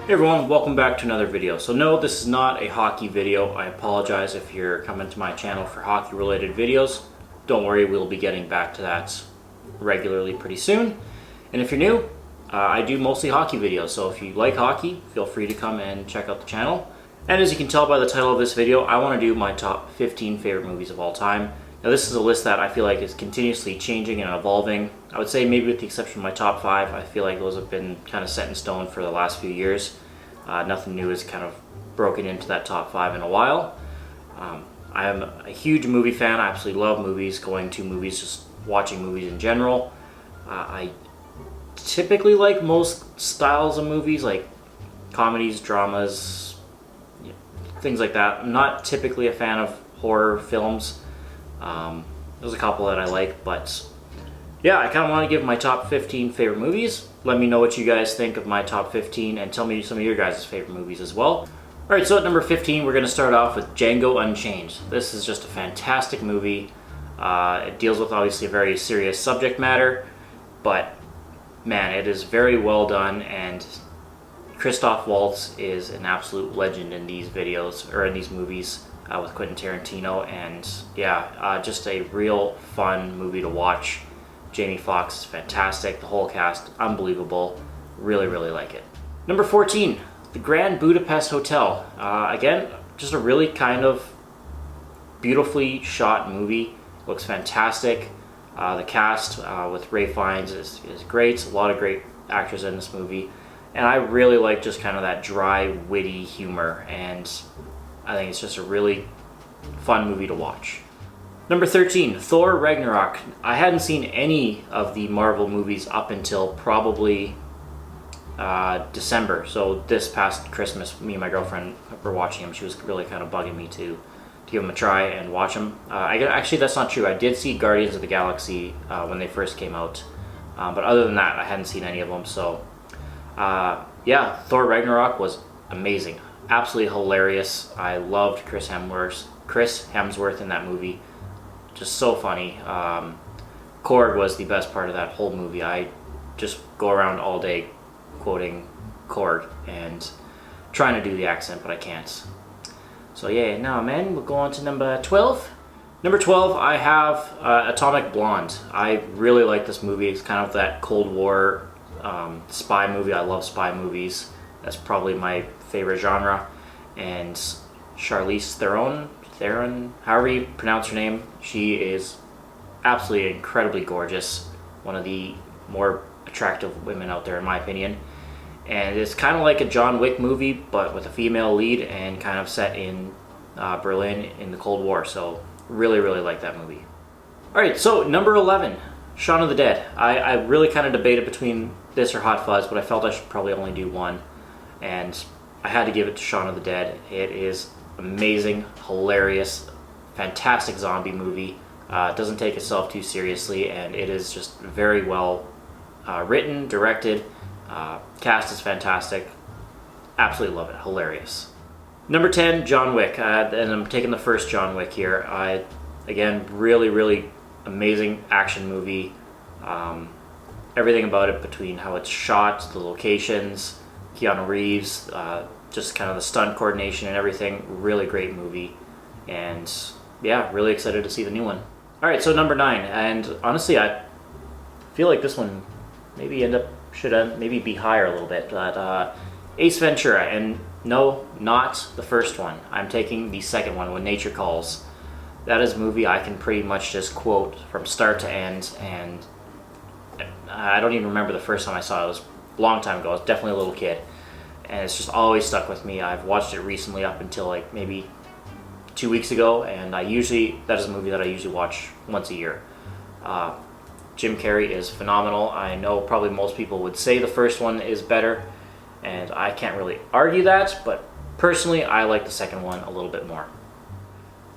Hey everyone, welcome back to another video. So no, this is not a hockey video. I apologize if you're coming to my channel for hockey related videos. Don't worry, we'll be getting back to that regularly pretty soon. And if you're new, I do mostly hockey videos. So if you like hockey, feel free to come and check out the channel. And as you can tell by the title of this video, I want to do my top 15 favorite movies of all time. Now this is a list that I feel like is continuously changing and evolving. I would say maybe with the exception of my top 5, I feel like those have been kind of set in stone for the last few years. Nothing new has kind of broken into that top 5 in a while. I am a huge movie fan. I absolutely love movies, going to movies, just watching movies in general. I typically like most styles of movies, like comedies, dramas, things like that. I'm not typically a fan of horror films. There's a couple that I like, but yeah, I kind of want to give my top 15 favorite movies. Let me know what you guys think of my top 15 and tell me some of your guys' favorite movies as well. Alright, so at number 15, we're going to start off with Django Unchained. This is just a fantastic movie. It deals with obviously a very serious subject matter, but man, it is very well done, and Christoph Waltz is an absolute legend in these videos, or in these movies. With Quentin Tarantino, and yeah, just a real fun movie to watch. Jamie Foxx is fantastic, the whole cast unbelievable, really like it. Number 14, The Grand Budapest Hotel. Again, just a really kind of beautifully shot movie, looks fantastic. The cast with Ralph Fiennes is great, a lot of great actors in this movie, and I really like just kind of that dry, witty humor, and I think it's just a really fun movie to watch. Number 13, Thor Ragnarok. I hadn't seen any of the Marvel movies up until probably December. So this past Christmas, me and my girlfriend were watching them. She was really kind of bugging me to give them a try and watch them. Actually, that's not true. I did see Guardians of the Galaxy when they first came out. But other than that, I hadn't seen any of them. So yeah, Thor Ragnarok was amazing. Absolutely hilarious. I loved Chris Hemsworth in that movie. Just so funny. Korg was the best part of that whole movie. I just go around all day quoting Korg and trying to do the accent, but I can't. So yeah, now man, we'll go on to number 12. Number 12, I have Atomic Blonde. I really like this movie. It's kind of that Cold War spy movie. I love spy movies. That's probably my favorite genre. And Charlize Theron, however you pronounce her name, she is absolutely incredibly gorgeous. One of the more attractive women out there, in my opinion. And it's kind of like a John Wick movie, but with a female lead and kind of set in Berlin in the Cold War. So really like that movie. Alright, so number 11, Shaun of the Dead. I really kind of debated between this or Hot Fuzz, but I felt I should probably only do one. And I had to give it to Shaun of the Dead. It is amazing, hilarious, fantastic zombie movie. It doesn't take itself too seriously, and it is just very well written, directed. Cast is fantastic. Absolutely love it. Hilarious. Number 10, John Wick. And I'm taking the first John Wick here. Again, really amazing action movie. Everything about it, between how it's shot, the locations, Keanu Reeves, just kind of the stunt coordination and everything. Really great movie, and yeah, really excited to see the new one. Alright, so number 9, and honestly I feel like this one should maybe be higher a little bit, but Ace Ventura, and no, not the first one. I'm taking the second one, When Nature Calls. That is a movie I can pretty much just quote from start to end, and I don't even remember the first time I saw it. It was a long time ago. I was definitely a little kid, and it's just always stuck with me. I've watched it recently up until like maybe 2 weeks ago, and that is a movie that I usually watch once a year. Jim Carrey is phenomenal. I know probably most people would say the first one is better, and I can't really argue that, but personally I like the second one a little bit more.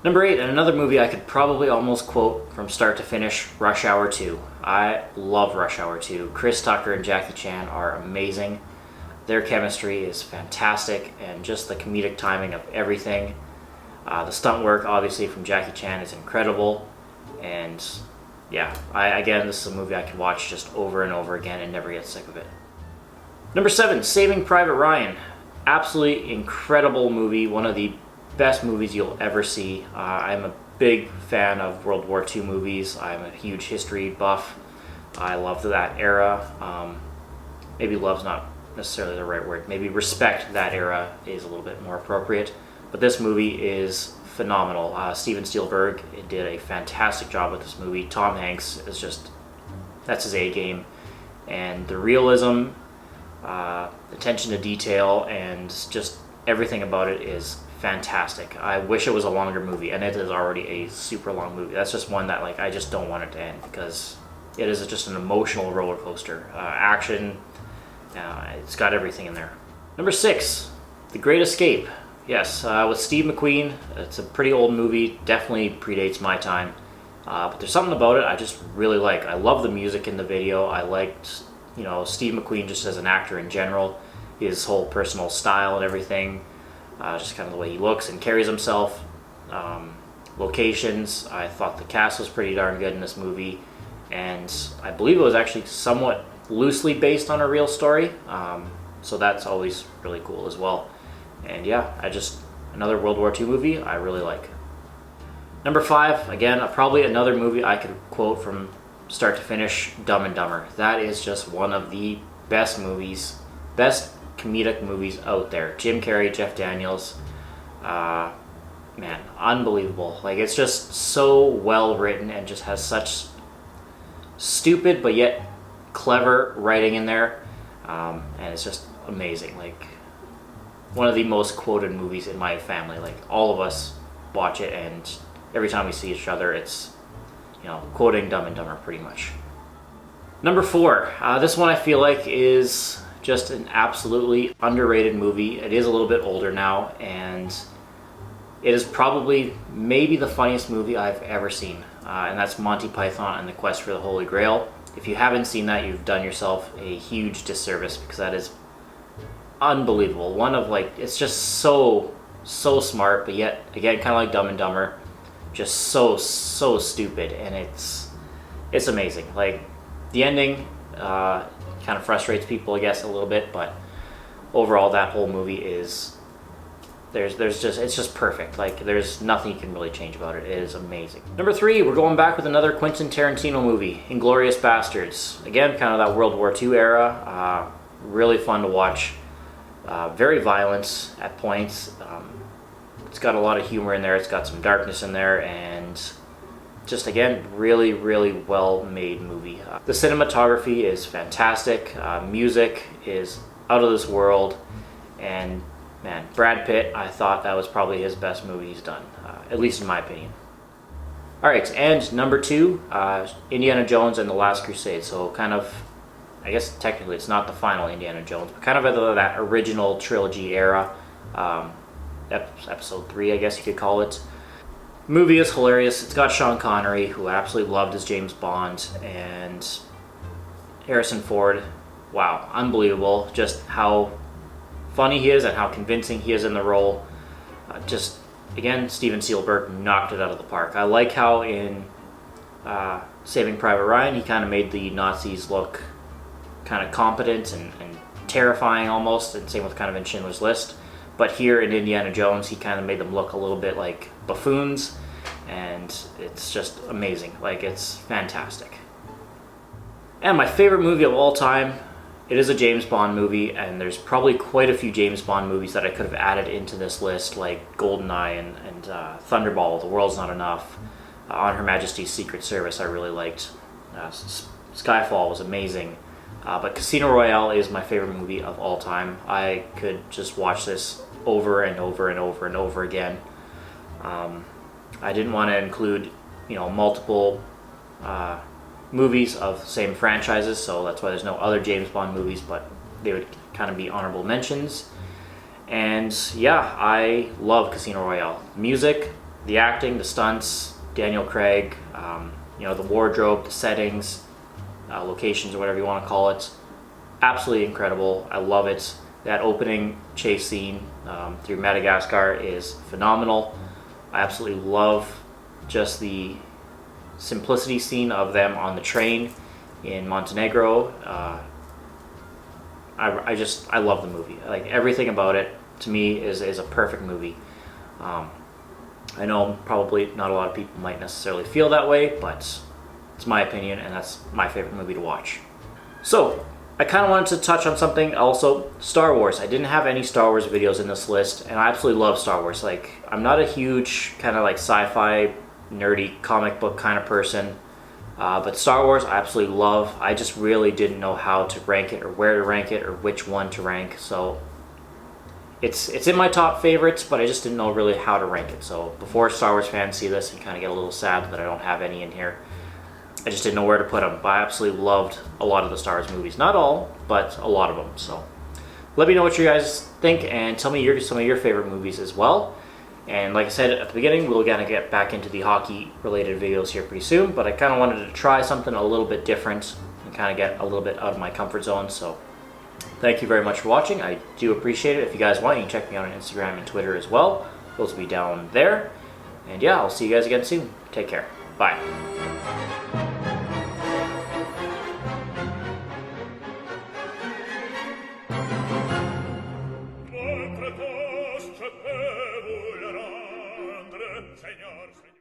Number 8, and another movie I could probably almost quote from start to finish, Rush Hour 2. I love Rush Hour 2. Chris Tucker and Jackie Chan are amazing. Their chemistry is fantastic, and just the comedic timing of everything. The stunt work, obviously, from Jackie Chan is incredible. And yeah, again, this is a movie I could watch just over and over again and never get sick of it. Number 7, Saving Private Ryan. Absolutely incredible movie, one of the best movies you'll ever see. I'm a big fan of World War II movies. I'm a huge history buff. I love that era. Maybe love's not necessarily the right word. Maybe respect that era is a little bit more appropriate. But this movie is phenomenal. Steven Spielberg did a fantastic job with this movie. Tom Hanks is just, that's his A game. And the realism, attention to detail, and just everything about it is fantastic. I wish it was a longer movie, and it is already a super long movie. That's just one that, like, I just don't want it to end because it is just an emotional roller coaster. Action, it's got everything in there. Number 6, The Great Escape. Yes, with Steve McQueen. It's a pretty old movie, definitely predates my time. But there's something about it I just really like. I love the music in the video. I liked, Steve McQueen just as an actor in general, his whole personal style and everything, just kind of the way he looks and carries himself. Locations, I thought the cast was pretty darn good in this movie, and I believe it was actually somewhat loosely based on a real story, so that's always really cool as well. And yeah, another World War II movie I really like. Number 5, again, probably another movie I could quote from start to finish, Dumb and Dumber. That is just one of the best movies, best comedic movies out there. Jim Carrey, Jeff Daniels, man, unbelievable. Like, it's just so well written and just has such stupid but yet clever writing in there, and it's just amazing. Like, one of the most quoted movies in my family. Like, all of us watch it, and every time we see each other, it's, quoting Dumb and Dumber pretty much. Number 4, this one I feel like is just an absolutely underrated movie. It is a little bit older now, and it is probably maybe the funniest movie I've ever seen, and that's Monty Python and the Quest for the Holy Grail. If you haven't seen that, you've done yourself a huge disservice, because that is unbelievable. It's just so smart, but yet, again, kind of like Dumb and Dumber, just so stupid, and it's amazing. Like, the ending kind of frustrates people, I guess, a little bit, but overall, that whole movie is it's just perfect. Like, there's nothing you can really change about it. It is amazing. Number 3, we're going back with another Quentin Tarantino movie, Inglourious Basterds. Again, kind of that World War II era. Really fun to watch. Very violent at points. It's got a lot of humor in there. It's got some darkness in there, and just, again, really, really well-made movie. The cinematography is fantastic. Music is out of this world, and man, Brad Pitt, I thought that was probably his best movie he's done, at least in my opinion. All right, and number 2, Indiana Jones and the Last Crusade. So kind of, I guess technically it's not the final Indiana Jones, but kind of at that original trilogy era. Episode 3, I guess you could call it. The movie is hilarious. It's got Sean Connery, who I absolutely loved as James Bond, and Harrison Ford. Wow, unbelievable. Just how funny he is and how convincing he is in the role. Just, again, Steven Spielberg knocked it out of the park. I like how in Saving Private Ryan, he kind of made the Nazis look kind of competent and terrifying almost, and same with kind of in Schindler's List. But here in Indiana Jones, he kind of made them look a little bit like buffoons, and it's just amazing. Like, it's fantastic. And my favorite movie of all time, it is a James Bond movie, and there's probably quite a few James Bond movies that I could have added into this list, like GoldenEye and Thunderball, The World's Not Enough, On Her Majesty's Secret Service I really liked. Skyfall was amazing. But Casino Royale is my favorite movie of all time. I could just watch this over and over and over and over again. I didn't want to include, multiple movies of the same franchises, so that's why there's no other James Bond movies, but they would kind of be honorable mentions. And yeah, I love Casino Royale. Music, the acting, the stunts, Daniel Craig, the wardrobe, the settings, locations, or whatever you want to call it. Absolutely incredible. I love it. That opening chase scene through Madagascar is phenomenal. I absolutely love just the simplicity scene of them on the train in Montenegro. I love the movie. Like everything about it to me is a perfect movie. I know probably not a lot of people might necessarily feel that way, but it's my opinion, and that's my favorite movie to watch. So I kind of wanted to touch on something also, Star Wars. I didn't have any Star Wars videos in this list, and I absolutely love Star Wars. Like, I'm not a huge kind of like sci-fi, nerdy comic book kind of person, but Star Wars I absolutely love. I just really didn't know how to rank it, or where to rank it, or which one to rank. So it's in my top favorites, but I just didn't know really how to rank it. So before Star Wars fans see this and kind of get a little sad that I don't have any in here, I just didn't know where to put them. But I absolutely loved a lot of the Star Wars movies. Not all, but a lot of them. So let me know what you guys think, and tell me some of your favorite movies as well. And like I said at the beginning, we're going to get back into the hockey-related videos here pretty soon, but I kind of wanted to try something a little bit different and kind of get a little bit out of my comfort zone. So thank you very much for watching. I do appreciate it. If you guys want, you can check me out on Instagram and Twitter as well. Those will be down there. And yeah, I'll see you guys again soon. Take care. Bye. Señor.